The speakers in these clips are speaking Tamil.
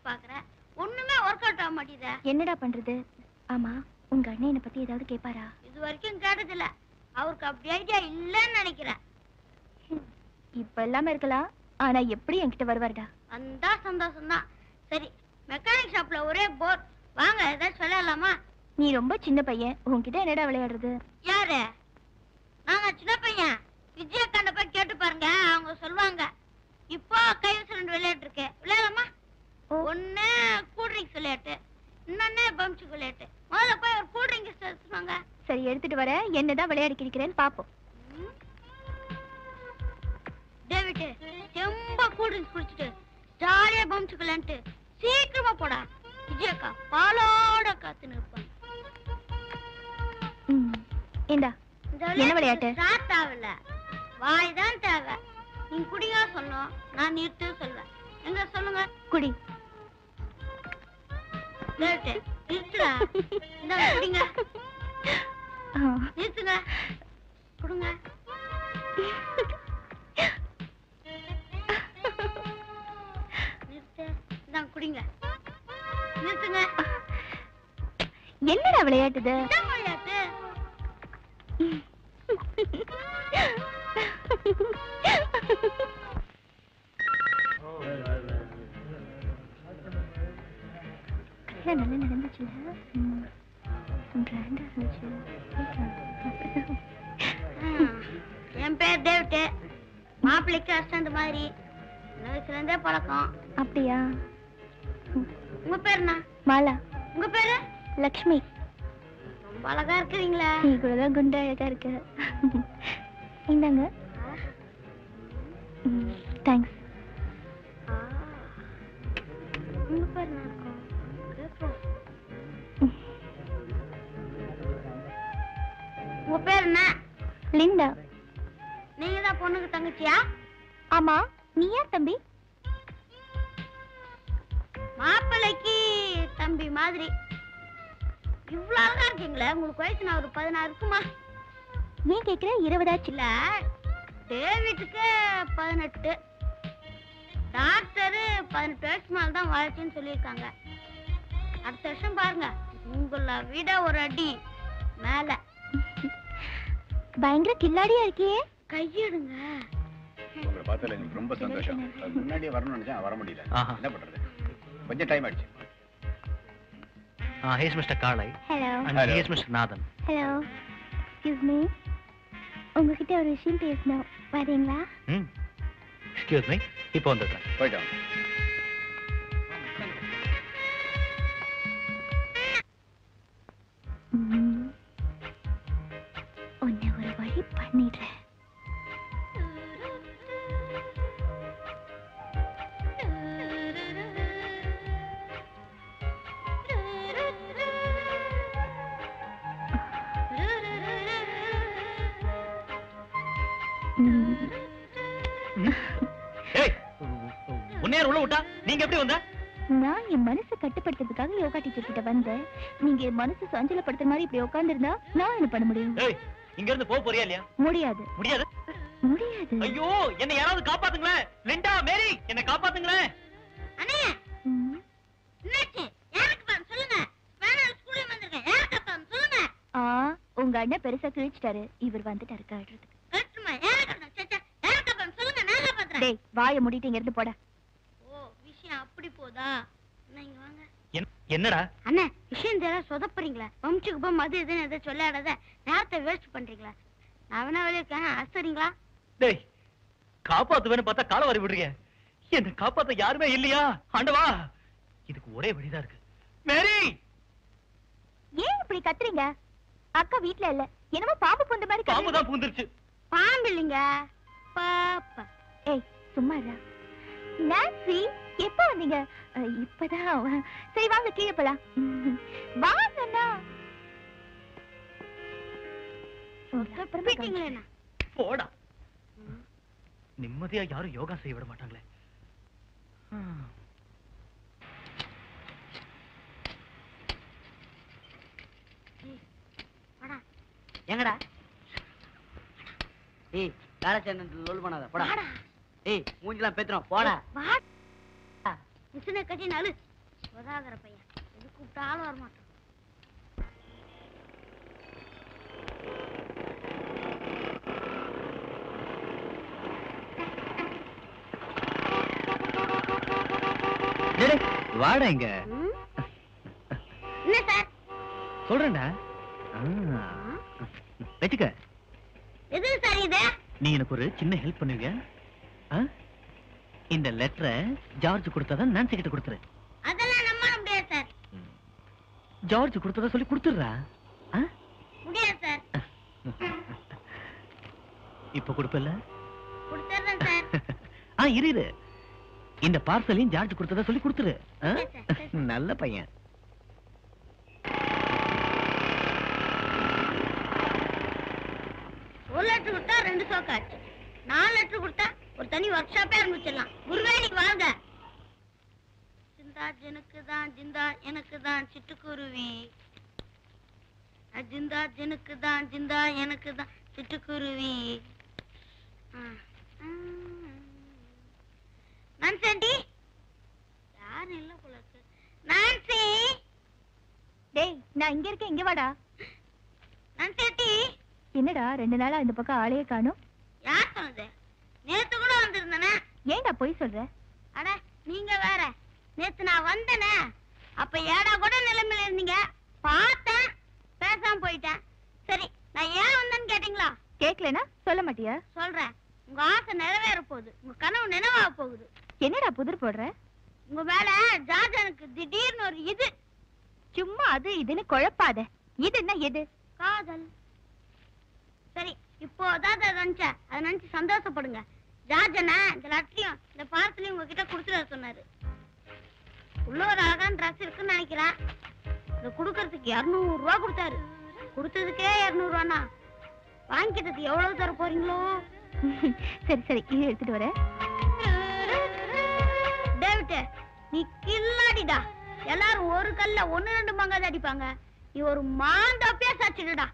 பாக்குற, ஒண்ணுமே ஒர்க் அவுட் ஆக மாட்டேங்குதே. என்னடா பண்றது? ஆமா, உங்க அண்ணன் என்ன பத்தி ஏதாவது கேட்பாரா? இது வரைக்கும் கேட்டதில்ல. அவருக்கு அப்படி ஐடியா இல்லன்னு நினைக்கிறேன். இப்ப எல்லாமே இருக்கலாம், ஆனா எப்படி என்கிட்ட வருவாருடா? வந்தா சந்தோஷம் தான். சரி, மெக்கானிக் ஷாப்ல ஒரே போர். வாங்க ஏதாவது சொல்லலாமா? நீ ரொம்ப சின்ன பையன், உன்கிட்ட என்னடா விளையாடுறது? யாரு? நாங்க சின்ன பையன். விஜயகாண்ட போய் கேட்டு பாருங்க, அவங்க சொல்லுவாங்க. இப்போ கைவசம் 2 விளையாட்டு இருக்கு, விளையாடலாமா? ஒண்ணு கூல் ட்ரிங்க்ஸ் விளையாட்டு, இன்னொன்னு பம்ப்ஸ் விளையாட்டு. முதல்ல போய் ஒரு கூல் ட்ரிங்க்ஸ் எடுத்துவாங்க. சரி, எடுத்துட்டு வர. என்னதான் விளையாடி இருக்கிறேன்னு பாப்போம். டேவிட், ரொம்ப கூல் ட்ரிங்க்ஸ் குடிச்சிட்டு ஜாலியா பம்ப்ஸ் விளையாண்டு சீக்கிரமா போடா. விஜயக்கா பாலோட காத்து நிற்பாங்க. ஏண்டா, என்ன விளையாட்டு? ஸ்டார்ட் ஆகல, வாய் தான் தேவை. நீ குடியா சொன்னோம், நான் நிறுத்து சொல்வேன். எங்க சொல்லுங்க? குடி. நிறுத்துடா. இந்த குடிங்க. நிறுத்துங்க. குடுங்க. நிறுத்து. இந்த குடிங்க. நிறுத்துங்க. என்னடா விளையாட்டுது? விளையாட்டு நல்லா நடந்துச்சுல. என் பேர் டேவிட். மாப்பிள்ளைக்கு அஸ்டண்ட் மாதிரி வயசுல இருந்தே பழக்கம். அப்படியா? உங்க பேர் என்ன? மாலா. உங்க பேரு? லக்ஷ்மி. ரொம்ப அழகா இருக்கிறீங்களா? நீ கூடதான் குண்டா அழகா இருக்க. இந்தாங்க. தேங்க்ஸ். உங்க பேர் என்ன இருக்கும்? உங்க பேர் என்ன? லிண்டா. நீங்க தான் பொண்ணுக்கு தங்கச்சியா? ஆமா, நீ யார் தம்பி? மாப்பிள்ளைக்கு தம்பி மாதிரி. இவ்வளவு அழகா இருக்கீங்களே. உங்களுக்கு வயசு நான் ஒரு 16 இருக்குமா? ஏன் கேக்குற? 20 ஆச்சு. இல்ல, டேவிட்டுக்கு 18. டாக்டர் 18 வயசு மேல தான் வாழ்க்கைன்னு சொல்லியிருக்காங்க. அடுத்த வருஷம் பாருங்க, உங்களை விட ஒரு அடி மேல. பயங்கர கில்லாடியா இருக்கியே. கையெடுங்க. உங்களை பார்த்ததுல எனக்கு ரொம்ப சந்தோஷம். முன்னாடியே வரணும்னு நினைச்சேன், வர முடியல. என்ன பண்றது, கொஞ்சம் டைம் ஆயிடுச்சு. He is Mr. Kalai. Hello. And he is Mr. Nathan. Hello. Excuse me. உங்ககிட்ட ஒரு விஷயம் பேசணும், வரீங்களா? Excuse me. இப்போ வந்துடுறேன். போயிட்டோம். உன்னை ஒரு வழி பண்ணிடுறேன். உள்ள விட்டா நீங்க எப்படி வந்த? நான் என் மனசை கட்டுப்படுத்துறதுக்காக யோகா டீச்சர் கிட்ட வந்தேன். நீங்க என் மனசு சஞ்சலப்படுத்துற மாதிரி இப்படி உட்கார்ந்திருந்தா நான் என்ன பண்ண முடியும்? இங்க இருந்து போக போறியா இல்லையா? முடியாது. முடியாது? முடியாது. ஐயோ, என்ன யாராவது காப்பாத்துங்களேன். லிண்டா, மேரி, என்ன காப்பாத்துங்களேன். அண்ணே, என்னாச்சு? யாருக்கு பாம் சொல்லுங்க. வேணா ஸ்கூல்ல வந்திருக்கேன். யாருக்கு பாம் சொல்லுங்க. உங்க அண்ணன் பெருசா கிழிச்சிட்டாரு. இவர் வந்துட்டாரு காட்டுறதுக்கு. கட்டுமா? யாருக்கு சச்சா? யாருக்கு பாம் சொல்லுங்க, நான் காப்பாத்துறேன். டேய், வாயை மூடிட்டு இங்க இருந்து போடா. அப்படி போதா? நீங்க வாங்க. என்னடா அண்ணே, விஷயம் தெரியல சொதப்புறீங்களா? வம்சுக்கு போய் மது எதுன்னு எதை சொல்லாடாத நேரத்தை வேஸ்ட் பண்றீங்களா? நான் வேணா வெளியே இருக்கேன், அசறீங்களா? டேய், காப்பாத்துவேன்னு பார்த்தா கால வாரி விடுறீங்க. என்ன காப்பாத்த யாருமே இல்லையா? ஆண்டவா, இதுக்கு ஒரே வழிதான் இருக்கு. மேரி, ஏன் இப்படி கத்துறீங்க? அக்கா வீட்ல இல்ல. என்னமோ பாம்பு பூந்த மாதிரி. பாம்பு தான் பூந்துருச்சு. பாம்பு இல்லைங்க, பாப்பா. ஏய், சும்மா இருடா. நான்சி, எப்ப வந்தீங்க? இப்பதான். சரி வாங்க, கீழே போலாம். வாங்கண்ணா. போடா. நிம்மதியா யாரும் யோகா செய்ய விட மாட்டாங்களே. எங்கடா? ஏய், காலச்சேர்ந்து லோல் பண்ணாத, போடா. ஏய், மூஞ்சிலாம் பேத்துறோம், போடா. மிஷினை கட்டினாலு உதாகிற பையன் எது கூப்பிட்டாலும் வரமாட்டான். வாடா இங்க. என்ன சார்? சொல்றேன்டா. வச்சுக்க. எது சார் இது? நீ எனக்கு ஒரு சின்ன ஹெல்ப் பண்ணுவீங்க? இந்த லெட்டரை ஜார்ஜ் கொடுத்ததான் நான்சி கிட்ட கொடுத்துரு. அதெல்லாம் நம்ப முடியாது சார். ஜார்ஜ் கொடுத்ததா சொல்லி கொடுத்துடுறா. முடியாது சார். இப்ப கொடுப்பல? கொடுத்துறேன் சார். இரு. இந்த பார்சலையும் ஜார்ஜ் கொடுத்ததா சொல்லி கொடுத்துரு. நல்ல பையன். ஒரு லெட்டர் கொடுத்தா 2 சோக்காச்சு. 4 லெட்டர் கொடுத்தா ஒரு தனி ஒர்க் ஷாப்பே ஆரம்பிச்சிடலாம். குருவே நீங்க வாங்க. ஜிந்தா ஜனுக்கு தான் ஜிந்தா எனக்கு தான் சிட்டுக்குருவி. ஜிந்தா ஜனுக்கு தான் ஜிந்தா எனக்கு தான் சிட்டுக்குருவி. நான்சி ஆண்டி யாரும் இல்ல போல இருக்கு. நான்சி. டேய் நான் இங்க இருக்கேன், இங்க வாடா. Nancy aunty. என்னடா 2 நாளா இந்த பக்கம் ஆளையே காணோம்? யார் சொன்னது? நேத்து கூட வந்திருந்தேனே. ஏன்டா போய் சொல்ற? அட நீங்க வேற. நேத்து நான் வந்தேனே, அப்ப ஏடா கூட நிலைமையில இருந்தீங்க. பார்த்தேன், பேசாம போயிட்டேன். சரி நான் ஏன் வந்தேன்னு கேட்டீங்களா? கேக்கலனா சொல்ல மாட்டியா? சொல்றேன். உங்க ஆசை நிறைவேற போகுது. உங்க கனவு நினைவாக போகுது. என்னடா புதிர் போடுற? உங்க மேல ஜார்ஜ் எனக்கு திடீர்னு ஒரு இது. சும்மா அது இதுன்னு குழப்பாத. இது என்ன எது? காதல். சரி இப்போ அதாவது நினைச்சேன், அதை நினைச்சு சந்தோஷப்படுங்க. ஜார்ஜ் என்ன இந்த லட்சியம் இந்த பார்சலையும் உங்ககிட்ட கொடுத்துட சொன்னாரு. உள்ள ஒரு அழகான ட்ரெஸ் இருக்குன்னு நினைக்கிறேன். இதை கொடுக்கறதுக்கு 200 ரூபா கொடுத்தாரு. கொடுத்ததுக்கே 200 ரூபானா வாங்கிக்கிறதுக்கு எவ்வளவு தர போறீங்களோ? சரி சரி இது எடுத்துட்டு வர. டேவிட் நீ கில்லாடிடா. எல்லாரும் ஒரு கல்ல 1-2 மங்காத அடிப்பாங்க. நீ ஒரு மாந்தப்பியா சாச்சிடுடா.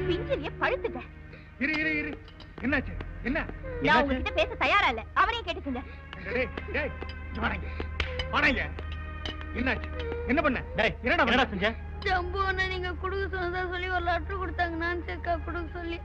பிஞ்சிலிய பழுத்துட்டேன். இரு இரு இரு, என்னாச்சு? என்ன நான் உங்ககிட்ட பேச தயாரா இல்ல, அவனையும் கேட்டுக்கங்க. டேய் டேய், வாங்க வாங்க. என்னாச்சு? என்ன பண்ண? டேய் என்னடா செஞ்ச? ஜம்பு நீங்க குடுக்க சொன்னதா சொல்லி ஒரு லெட்டர் கொடுத்தாங்க, நான் சேர்க்கா குடுக்க சொல்லி